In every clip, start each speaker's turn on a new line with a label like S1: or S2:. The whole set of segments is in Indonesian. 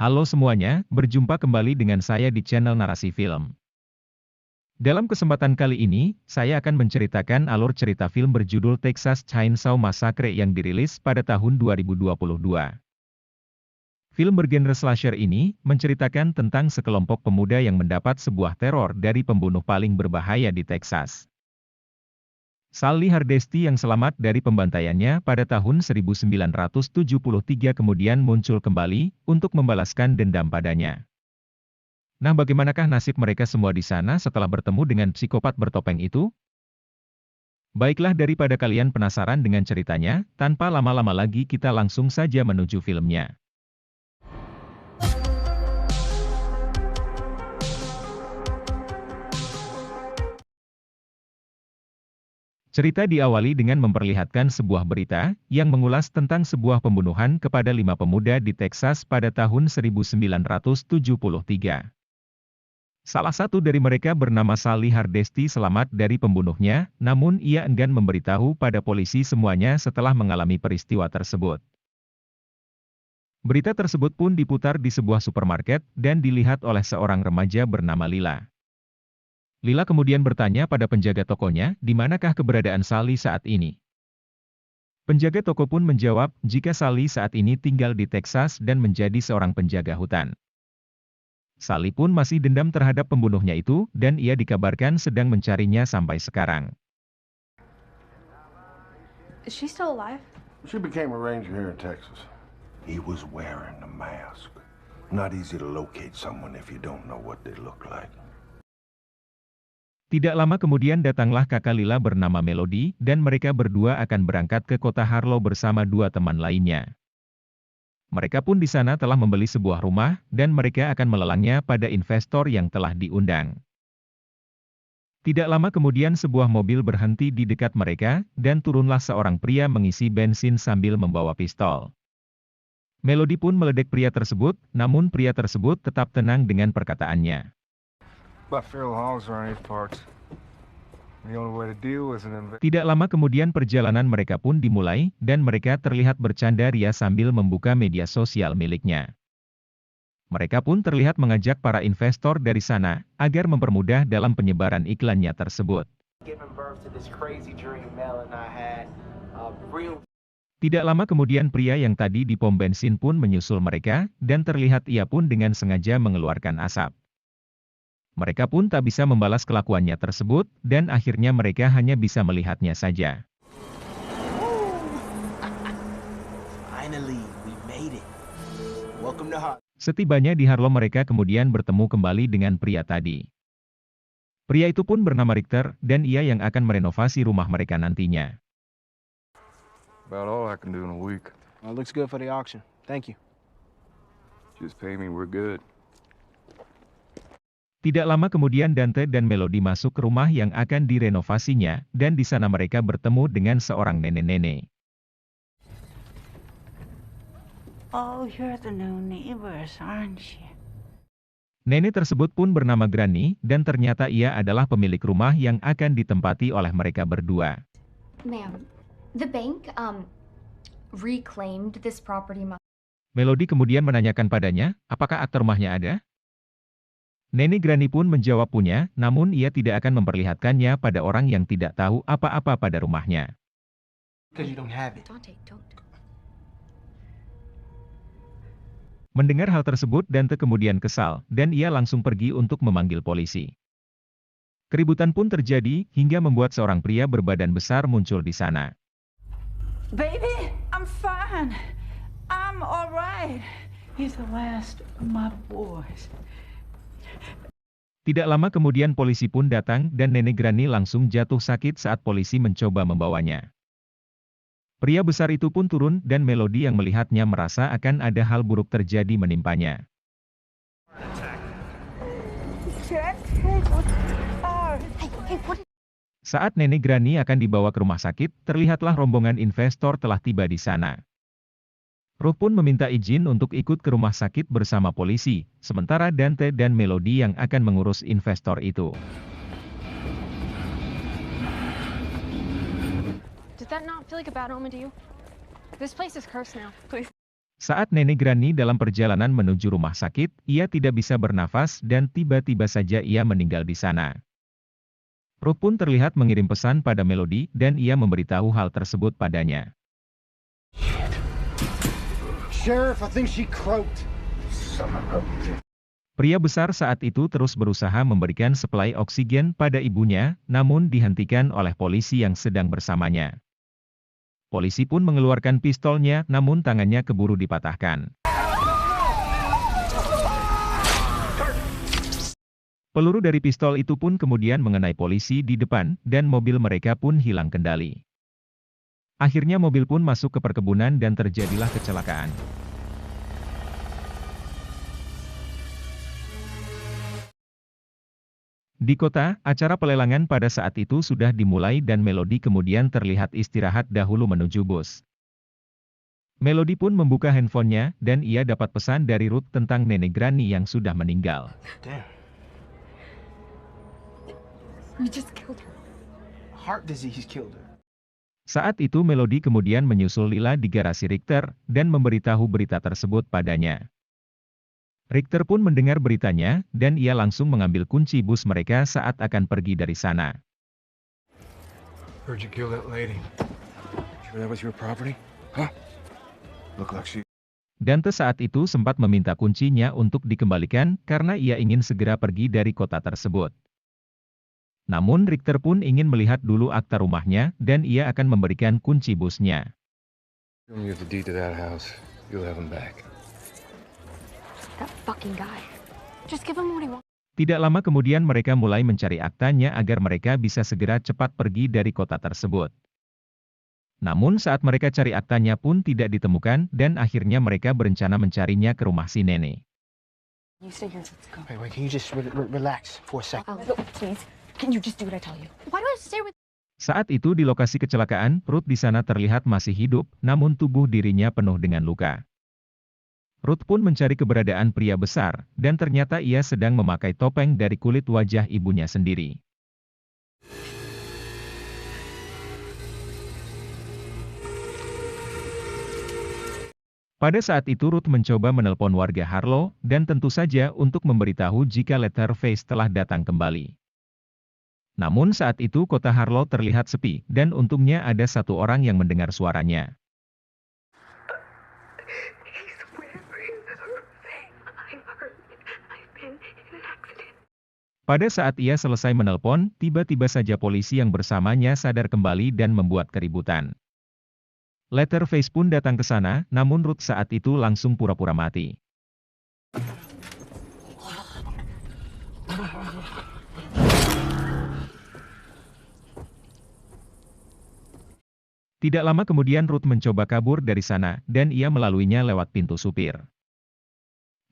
S1: Halo semuanya, berjumpa kembali dengan saya di channel Narasi Film. Dalam kesempatan kali ini, saya akan menceritakan alur cerita film berjudul Texas Chainsaw Massacre yang dirilis pada tahun 2022. Film bergenre slasher ini menceritakan tentang sekelompok pemuda yang mendapat sebuah teror dari pembunuh paling berbahaya di Texas. Sally Hardesty yang selamat dari pembantaiannya pada tahun 1973 kemudian muncul kembali untuk membalaskan dendam padanya. Nah, bagaimanakah nasib mereka semua di sana setelah bertemu dengan psikopat bertopeng itu? Baiklah, daripada kalian penasaran dengan ceritanya, tanpa lama-lama lagi kita langsung saja menuju filmnya. Cerita diawali dengan memperlihatkan sebuah berita yang mengulas tentang sebuah pembunuhan kepada 5 pemuda di Texas pada tahun 1973. Salah satu dari mereka bernama Sally Hardesty selamat dari pembunuhnya, namun ia enggan memberitahu pada polisi semuanya setelah mengalami peristiwa tersebut. Berita tersebut pun diputar di sebuah supermarket dan dilihat oleh seorang remaja bernama Lila. Lila kemudian bertanya pada penjaga tokonya, di manakah keberadaan Sally saat ini. Penjaga toko pun menjawab, jika Sally saat ini tinggal di Texas dan menjadi seorang penjaga hutan. Sally pun masih dendam terhadap pembunuhnya itu, dan ia dikabarkan sedang mencarinya sampai sekarang.
S2: Is she still alive?
S3: She became a ranger here in Texas. He was wearing a mask. Not easy to locate someone if you don't know what they look like.
S1: Tidak lama kemudian datanglah kakak Lila bernama Melody, dan mereka berdua akan berangkat ke kota Harlow bersama 2 teman lainnya. Mereka pun di sana telah membeli sebuah rumah, dan mereka akan melelangnya pada investor yang telah diundang. Tidak lama kemudian sebuah mobil berhenti di dekat mereka, dan turunlah seorang pria mengisi bensin sambil membawa pistol. Melody pun meledek pria tersebut, namun pria tersebut tetap tenang dengan perkataannya. Tidak lama kemudian perjalanan mereka pun dimulai, dan mereka terlihat bercanda ria sambil membuka media sosial miliknya. Mereka pun terlihat mengajak para investor dari sana, agar mempermudah dalam penyebaran iklannya tersebut. Tidak lama kemudian pria yang tadi di pom bensin pun menyusul mereka, dan terlihat ia pun dengan sengaja mengeluarkan asap. Mereka pun tak bisa membalas kelakuannya tersebut, dan akhirnya mereka hanya bisa melihatnya saja. Setibanya di Harlow mereka kemudian bertemu kembali dengan pria tadi. Pria itu pun bernama Richter, dan ia yang akan merenovasi rumah mereka nantinya.
S4: About all I can do in a week.
S5: Well, it looks good for the auction. Thank you.
S4: Just pay me, we're good.
S1: Tidak lama kemudian Dante dan Melody masuk ke rumah yang akan direnovasinya, dan di sana mereka bertemu dengan seorang nenek-nenek.
S6: Oh, you're the new neighbors, aren't you?
S1: Nenek tersebut pun bernama Granny, dan ternyata ia adalah pemilik rumah yang akan ditempati oleh mereka berdua.
S2: Ma'am, the bank, reclaimed this property.
S1: Melody kemudian menanyakan padanya, apakah akta rumahnya ada? Nenek Granny pun menjawab punya, namun ia tidak akan memperlihatkannya pada orang yang tidak tahu apa-apa pada rumahnya. Mendengar hal tersebut Dante kemudian kesal, dan ia langsung pergi untuk memanggil polisi. Keributan pun terjadi, hingga membuat seorang pria berbadan besar muncul di sana.
S6: Baby, I'm fine. I'm alright. He's the last of my boys.
S1: Tidak lama kemudian polisi pun datang dan nenek Granny langsung jatuh sakit saat polisi mencoba membawanya. Pria besar itu pun turun dan Melody yang melihatnya merasa akan ada hal buruk terjadi menimpanya. Saat nenek Granny akan dibawa ke rumah sakit, terlihatlah rombongan investor telah tiba di sana. Ruth pun meminta izin untuk ikut ke rumah sakit bersama polisi, sementara Dante dan Melody yang akan mengurus investor itu.
S2: Does that not feel like a bad omen to you? This place is cursed now. Please.
S1: Saat Nenek Grani dalam perjalanan menuju rumah sakit, ia tidak bisa bernafas dan tiba-tiba saja ia meninggal di sana. Ruth pun terlihat mengirim pesan pada Melody dan ia memberitahu hal tersebut padanya.
S5: Sheriff, I think she croaked.
S1: Pria besar saat itu terus berusaha memberikan suplai oksigen pada ibunya, namun dihentikan oleh polisi yang sedang bersamanya. Polisi pun mengeluarkan pistolnya, namun tangannya keburu dipatahkan. Peluru dari pistol itu pun kemudian mengenai polisi di depan, dan mobil mereka pun hilang kendali. Akhirnya mobil pun masuk ke perkebunan dan terjadilah kecelakaan. Di kota, acara pelelangan pada saat itu sudah dimulai dan Melody kemudian terlihat istirahat dahulu menuju bus. Melody pun membuka handphonenya, dan ia dapat pesan dari Ruth tentang Nenek Grani yang sudah meninggal.
S5: Damn.
S2: We just killed her.
S5: Heart disease killed her.
S1: Saat itu Melody kemudian menyusul Lila di garasi Richter, dan memberitahu berita tersebut padanya. Richter pun mendengar beritanya, dan ia langsung mengambil kunci bus mereka saat akan pergi dari sana.
S4: Heard you kill that lady. Sure that was your property? Huh?
S3: Look like she...
S1: Dante saat itu sempat meminta kuncinya untuk dikembalikan karena ia ingin segera pergi dari kota tersebut. Namun Richter pun ingin melihat dulu akta rumahnya, dan ia akan memberikan kunci busnya.
S4: Show me the deed to that house. You'll have him back.
S2: That fucking guy. Just give him what he wants.
S1: Tidak lama kemudian mereka mulai mencari aktanya agar mereka bisa segera cepat pergi dari kota tersebut. Namun saat mereka cari aktanya pun tidak ditemukan, dan akhirnya mereka berencana mencarinya ke rumah si nenek.
S2: You stay here. Let's go.
S5: Wait, can you just relax for a second?
S2: Please. Can you just do what I tell you? Why do I have to stay with...
S1: Saat itu di lokasi kecelakaan, Ruth di sana terlihat masih hidup, namun tubuh dirinya penuh dengan luka. Ruth pun mencari keberadaan pria besar, dan ternyata ia sedang memakai topeng dari kulit wajah ibunya sendiri. Pada saat itu Ruth mencoba menelpon warga Harlow, dan tentu saja untuk memberitahu jika Leatherface telah datang kembali. Namun saat itu kota Harlow terlihat sepi, dan untungnya ada satu orang yang mendengar suaranya. Pada saat ia selesai menelpon, tiba-tiba saja polisi yang bersamanya sadar kembali dan membuat keributan. Leatherface pun datang ke sana, namun Ruth saat itu langsung pura-pura mati. Tidak lama kemudian Ruth mencoba kabur dari sana, dan ia melaluinya lewat pintu supir.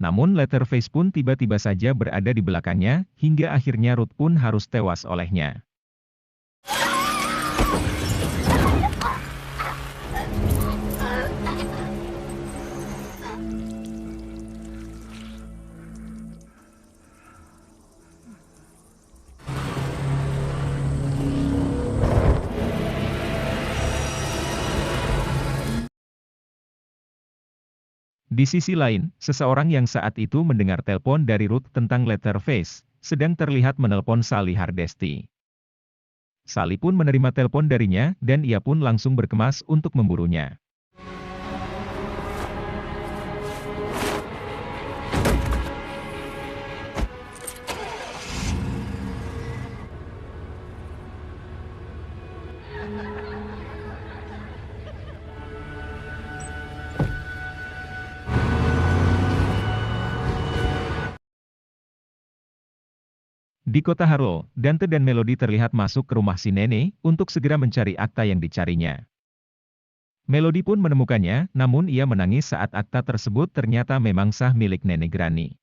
S1: Namun Leatherface pun tiba-tiba saja berada di belakangnya, hingga akhirnya Ruth pun harus tewas olehnya. Di sisi lain, seseorang yang saat itu mendengar telepon dari Ruth tentang Leatherface, sedang terlihat menelpon Sally Hardesty. Sally pun menerima telepon darinya, dan ia pun langsung berkemas untuk memburunya. Di kota Harlow, Dante dan Melody terlihat masuk ke rumah si nenek untuk segera mencari akta yang dicarinya. Melody pun menemukannya, namun ia menangis saat akta tersebut ternyata memang sah milik Nenek Grani.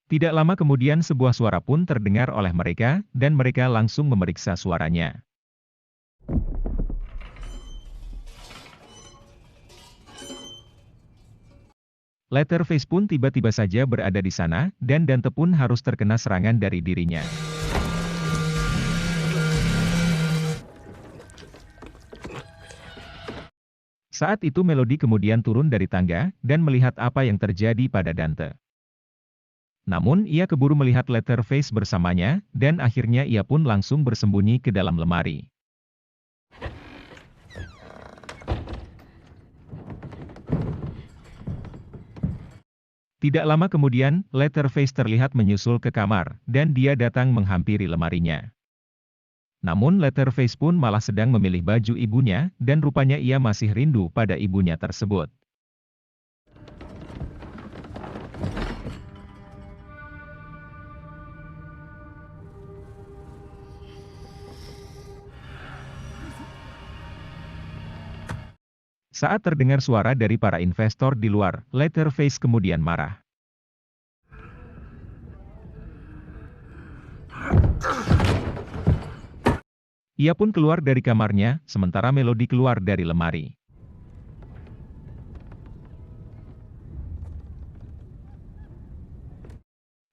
S1: Tidak lama kemudian sebuah suara pun terdengar oleh mereka, dan mereka langsung memeriksa suaranya. Leatherface pun tiba-tiba saja berada di sana, dan Dante pun harus terkena serangan dari dirinya. Saat itu Melody kemudian turun dari tangga, dan melihat apa yang terjadi pada Dante. Namun ia keburu melihat Leatherface bersamanya, dan akhirnya ia pun langsung bersembunyi ke dalam lemari. Tidak lama kemudian, Leatherface terlihat menyusul ke kamar, dan dia datang menghampiri lemarinya. Namun Leatherface pun malah sedang memilih baju ibunya, dan rupanya ia masih rindu pada ibunya tersebut. Saat terdengar suara dari para investor di luar, Leatherface kemudian marah. Ia pun keluar dari kamarnya, sementara Melody keluar dari lemari.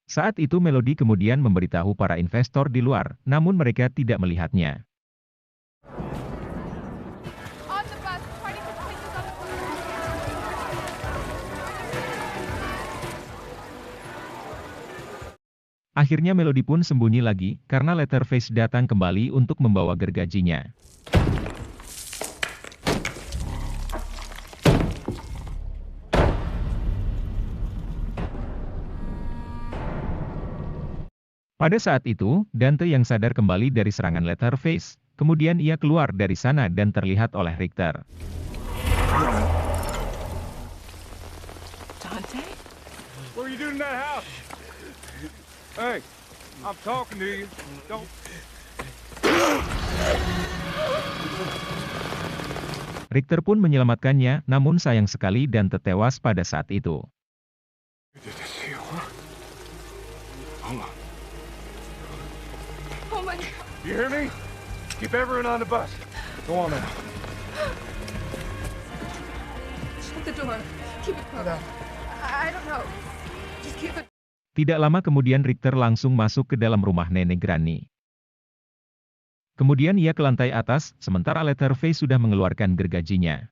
S1: Saat itu Melody kemudian memberitahu para investor di luar, namun mereka tidak melihatnya.
S2: On the bus, try to get places on the bus.
S1: Akhirnya Melody pun sembunyi lagi, karena Leatherface datang kembali untuk membawa gergajinya. Pada saat itu, Dante yang sadar kembali dari serangan Leatherface, kemudian ia keluar dari sana dan terlihat oleh Richter.
S2: Dante?
S4: What are you doing in that house? Hey, I'm talking to you. Don't...
S1: Richter pun menyelamatkannya, namun sayang sekali Dante tewas pada saat itu.
S4: You did this to you, huh? Hold on.
S2: Oh my God.
S4: You hear me? Keep everyone on the bus. Go on now.
S2: Shut the door. Keep it closed. I don't know. Just keep it.
S1: Tidak lama kemudian Richter langsung masuk ke dalam rumah Nenek Granny. Kemudian ia ke lantai atas, sementara Leatherface sudah mengeluarkan gergajinya.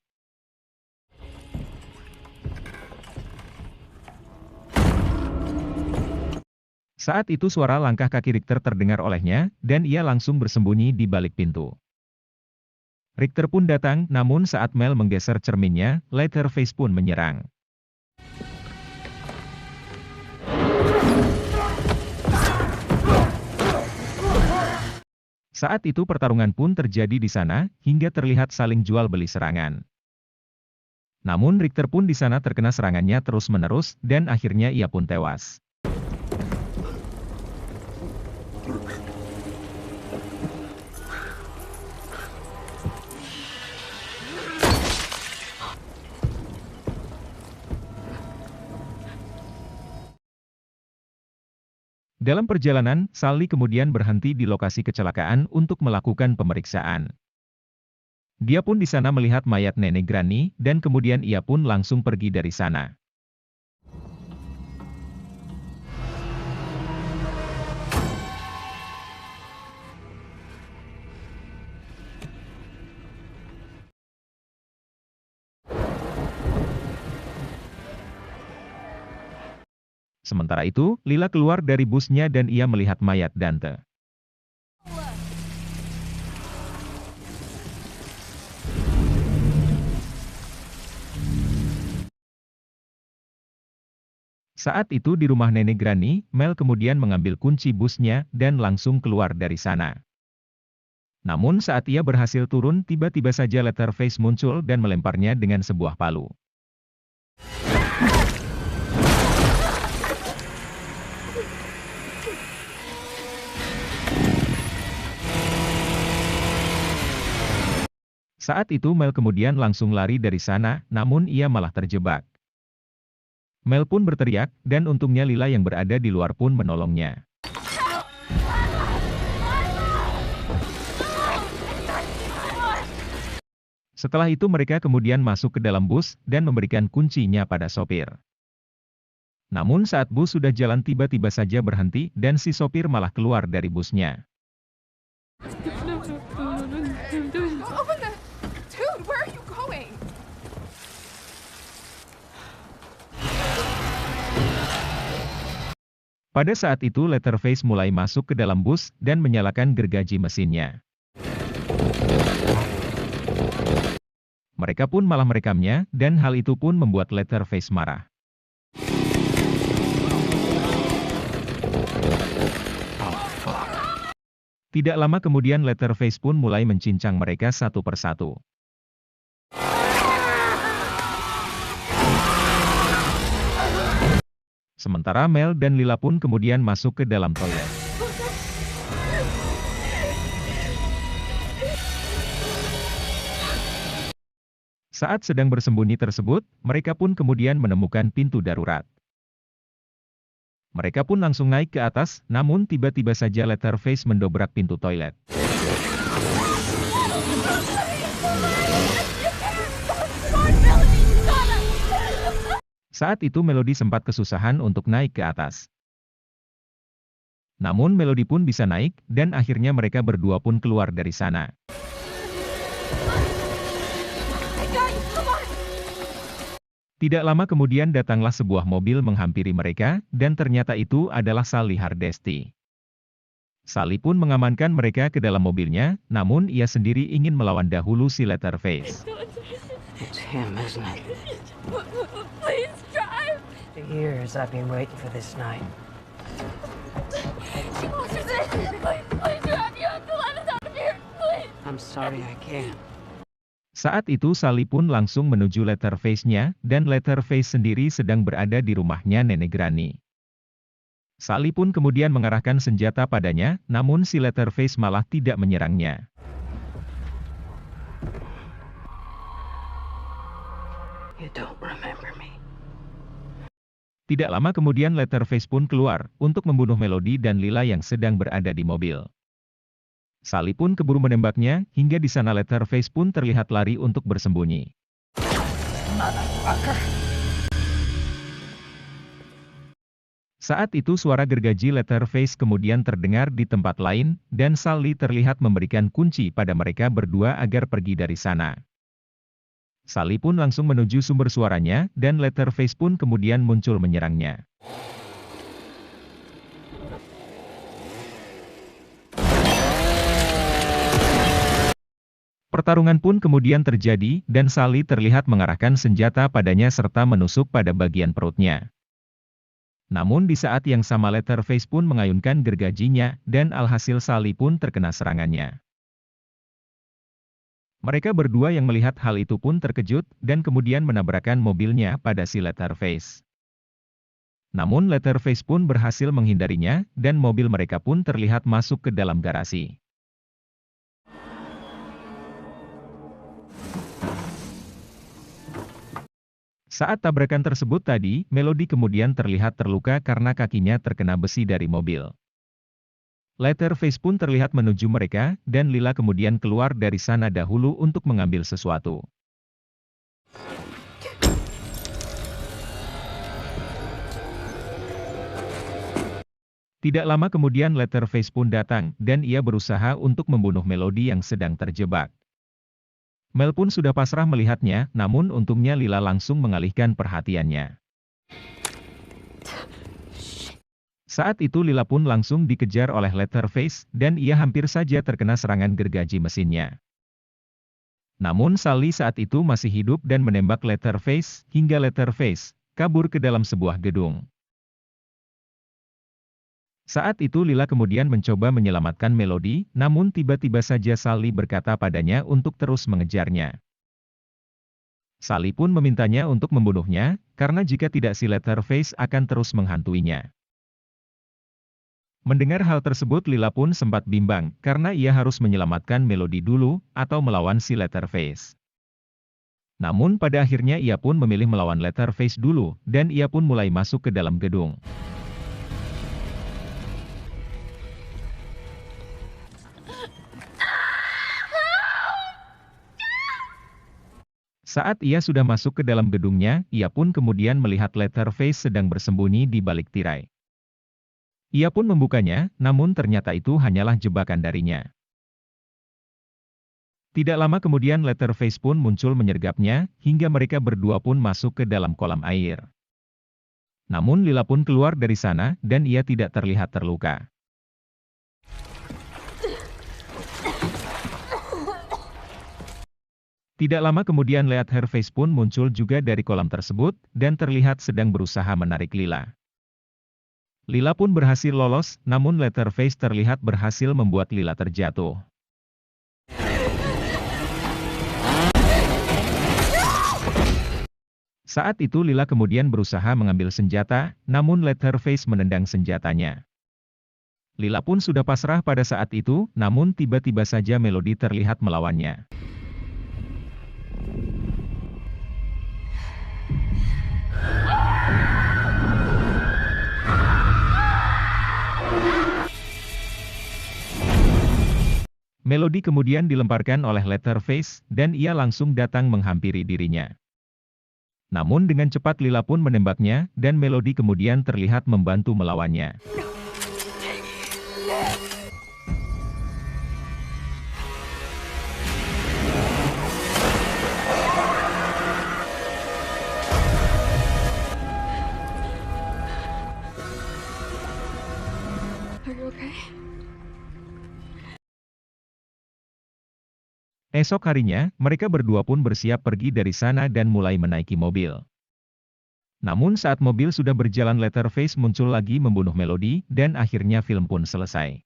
S1: Saat itu suara langkah kaki Richter terdengar olehnya, dan ia langsung bersembunyi di balik pintu. Richter pun datang, namun saat Mel menggeser cerminnya, Leatherface pun menyerang. Saat itu pertarungan pun terjadi di sana, hingga terlihat saling jual beli serangan. Namun Richter pun di sana terkena serangannya terus-menerus, dan akhirnya ia pun tewas. Dalam perjalanan, Sally kemudian berhenti di lokasi kecelakaan untuk melakukan pemeriksaan. Dia pun di sana melihat mayat Nenek Granny, dan kemudian ia pun langsung pergi dari sana. Sementara itu, Lila keluar dari busnya dan ia melihat mayat Dante. Saat itu di rumah Nenek Granny, Mel kemudian mengambil kunci busnya dan langsung keluar dari sana. Namun saat ia berhasil turun, tiba-tiba saja Leatherface muncul dan melemparnya dengan sebuah palu. Saat itu Mel kemudian langsung lari dari sana, namun ia malah terjebak. Mel pun berteriak, dan untungnya Lila yang berada di luar pun menolongnya. Setelah itu mereka kemudian masuk ke dalam bus, dan memberikan kuncinya pada sopir. Namun saat bus sudah jalan tiba-tiba saja berhenti, dan si sopir malah keluar dari busnya.
S2: Open the... Dude, where are you going?
S1: Pada saat itu Leatherface mulai masuk ke dalam bus dan menyalakan gergaji mesinnya. Mereka pun malah merekamnya, dan hal itu pun membuat Leatherface marah. Tidak lama kemudian Leatherface pun mulai mencincang mereka satu persatu. Sementara Mel dan Lila pun kemudian masuk ke dalam toilet. Saat sedang bersembunyi tersebut, mereka pun kemudian menemukan pintu darurat. Mereka pun langsung naik ke atas, namun tiba-tiba saja Leatherface mendobrak pintu toilet. Saat itu Melody sempat kesusahan untuk naik ke atas. Namun Melody pun bisa naik, dan akhirnya mereka berdua pun keluar dari sana. Tidak lama kemudian datanglah sebuah mobil menghampiri mereka, dan ternyata itu adalah Sally Hardesty. Sally pun mengamankan mereka ke dalam mobilnya, namun ia sendiri ingin melawan dahulu si Leatherface.
S6: It's him, isn't it?
S2: Please drive.
S6: For years I've been waiting for this night.
S2: Please drive. You have to let us out of here. Please.
S6: I'm sorry I can't.
S1: Saat itu Sally pun langsung menuju Leatherface-nya, dan Leatherface sendiri sedang berada di rumahnya Nenek Granny. Sally pun kemudian mengarahkan senjata padanya, namun si Leatherface malah tidak menyerangnya.
S6: You don't remember me.
S1: Tidak lama kemudian Leatherface pun keluar, untuk membunuh Melody dan Lila yang sedang berada di mobil. Sally pun keburu menembaknya, hingga di sana Leatherface pun terlihat lari untuk bersembunyi. Saat itu suara gergaji Leatherface kemudian terdengar di tempat lain, dan Sally terlihat memberikan kunci pada mereka berdua agar pergi dari sana. Sally pun langsung menuju sumber suaranya, dan Leatherface pun kemudian muncul menyerangnya. Pertarungan pun kemudian terjadi, dan Sally terlihat mengarahkan senjata padanya serta menusuk pada bagian perutnya. Namun di saat yang sama Leatherface pun mengayunkan gergajinya, dan alhasil Sally pun terkena serangannya. Mereka berdua yang melihat hal itu pun terkejut, dan kemudian menabrakkan mobilnya pada si Leatherface. Namun Leatherface pun berhasil menghindarinya, dan mobil mereka pun terlihat masuk ke dalam garasi. Saat tabrakan tersebut tadi, Melody kemudian terlihat terluka karena kakinya terkena besi dari mobil. Leatherface pun terlihat menuju mereka, dan Lila kemudian keluar dari sana dahulu untuk mengambil sesuatu. Tidak lama kemudian Leatherface pun datang, dan ia berusaha untuk membunuh Melody yang sedang terjebak. Mel pun sudah pasrah melihatnya, namun untungnya Lila langsung mengalihkan perhatiannya. Saat itu Lila pun langsung dikejar oleh Leatherface, dan ia hampir saja terkena serangan gergaji mesinnya. Namun Sally saat itu masih hidup dan menembak Leatherface, hingga Leatherface kabur ke dalam sebuah gedung. Saat itu Lila kemudian mencoba menyelamatkan Melody, namun tiba-tiba saja Sally berkata padanya untuk terus mengejarnya. Sally pun memintanya untuk membunuhnya, karena jika tidak si Leatherface akan terus menghantuinya. Mendengar hal tersebut Lila pun sempat bimbang, karena ia harus menyelamatkan Melody dulu, atau melawan si Leatherface. Namun pada akhirnya ia pun memilih melawan Leatherface dulu, dan ia pun mulai masuk ke dalam gedung. Saat ia sudah masuk ke dalam gedungnya, ia pun kemudian melihat Leatherface sedang bersembunyi di balik tirai. Ia pun membukanya, namun ternyata itu hanyalah jebakan darinya. Tidak lama kemudian Leatherface pun muncul menyergapnya, hingga mereka berdua pun masuk ke dalam kolam air. Namun Lila pun keluar dari sana dan ia tidak terlihat terluka. Tidak lama kemudian Leatherface pun muncul juga dari kolam tersebut dan terlihat sedang berusaha menarik Lila. Lila pun berhasil lolos, namun Leatherface terlihat berhasil membuat Lila terjatuh. Saat itu Lila kemudian berusaha mengambil senjata, namun Leatherface menendang senjatanya. Lila pun sudah pasrah pada saat itu, namun tiba-tiba saja Melody terlihat melawannya. Melody kemudian dilemparkan oleh Leatherface, dan ia langsung datang menghampiri dirinya. Namun dengan cepat Lila pun menembaknya, dan Melody kemudian terlihat membantu melawannya.
S2: Are you okay?
S1: Esok harinya, mereka berdua pun bersiap pergi dari sana dan mulai menaiki mobil. Namun saat mobil sudah berjalan Leatherface muncul lagi membunuh Melody, dan akhirnya film pun selesai.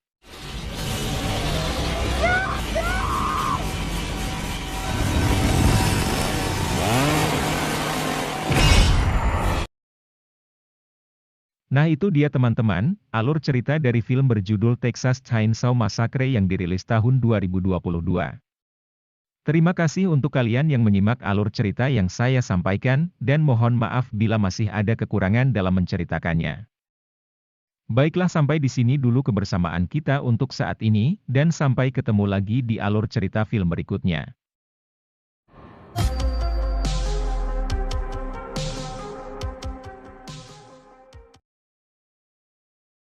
S1: Nah itu dia teman-teman, alur cerita dari film berjudul Texas Chainsaw Massacre yang dirilis tahun 2022. Terima kasih untuk kalian yang menyimak alur cerita yang saya sampaikan, dan mohon maaf bila masih ada kekurangan dalam menceritakannya. Baiklah sampai di sini dulu kebersamaan kita untuk saat ini, dan sampai ketemu lagi di alur cerita film berikutnya.